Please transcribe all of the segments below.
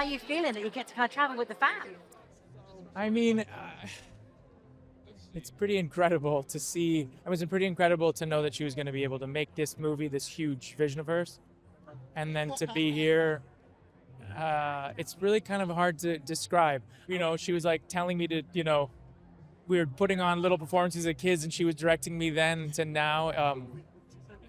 are you feeling that you get to kind of travel with the fam? I mean, it's pretty incredible to see. It was pretty incredible to know that she was going to be able to make this movie, this huge vision of hers, and then to be here. It's really kind of hard to describe. You know, she was like telling me to, we were putting on little performances as kids, and she was directing me then to now.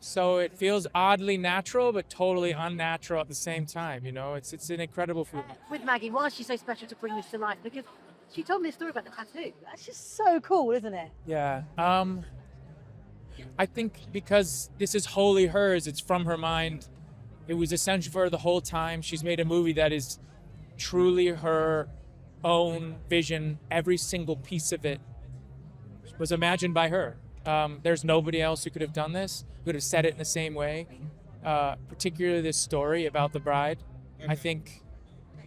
So it feels oddly natural, but totally unnatural at the same time. It's an incredible film. With Maggie, why is she so special to bring this to life? Because she told me a story about the tattoo. That's just so cool, isn't it? Yeah. I think because this is wholly hers, it's from her mind. It was essential for her the whole time. She's made a movie that is truly her own vision. Every single piece of it was imagined by her. There's nobody else who could have done this, who could have said it in the same way. Particularly this story about the bride. I think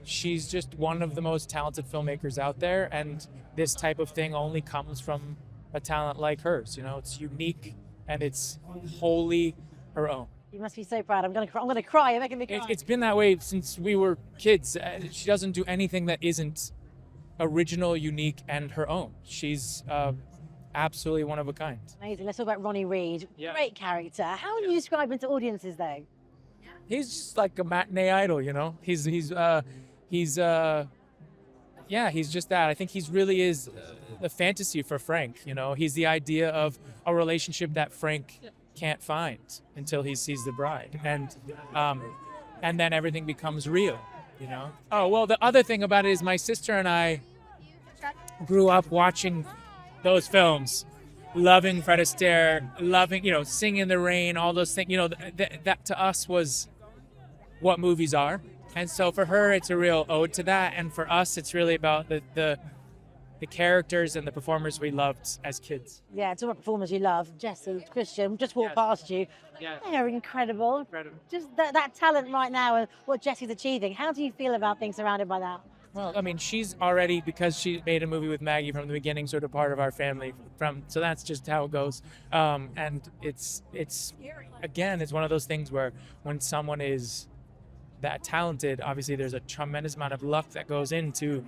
she's just one of the most talented filmmakers out there, and this type of thing only comes from a talent like hers. It's unique and it's wholly her own. You must be so proud. I'm gonna cry. You're making me cry. It's been that way since we were kids. She doesn't do anything that isn't original, unique, and her own. She's absolutely one of a kind. Amazing. Let's talk about Ronnie Reed. Yeah. Great character. How would you describe him to audiences, though? He's just like a matinee idol, He's just that. I think he's really is the fantasy for Frank. He's the idea of a relationship that Frank can't find until he sees the bride, and then everything becomes real. Oh well, the other thing about it is my sister and I grew up watching those films, loving Fred Astaire, loving Singing in the Rain, all those things. That to us was what movies are, and so for her it's a real ode to that, and for us it's really about the characters and the performers we loved as kids. Yeah, it's all about performers you love. Jesse, Christian, just walked past you. Yeah. They're incredible. Just that talent right now and what Jesse's achieving. How do you feel about being surrounded by that? Well, I mean, she's already, because she made a movie with Maggie from the beginning, sort of part of our family. So that's just how it goes. And it's again, it's one of those things where when someone is that talented, obviously there's a tremendous amount of luck that goes into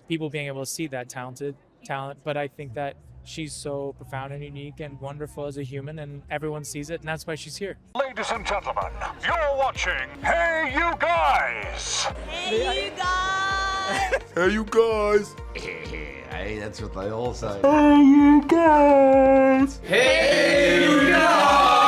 people being able to see that talent. But I think that she's so profound and unique and wonderful as a human, and everyone sees it, and that's why she's here. Ladies and gentlemen, you're watching Hey You Guys! Hey, you guys! Hey, you guys! Hey, that's what they all say. Hey, you guys! Hey, you guys!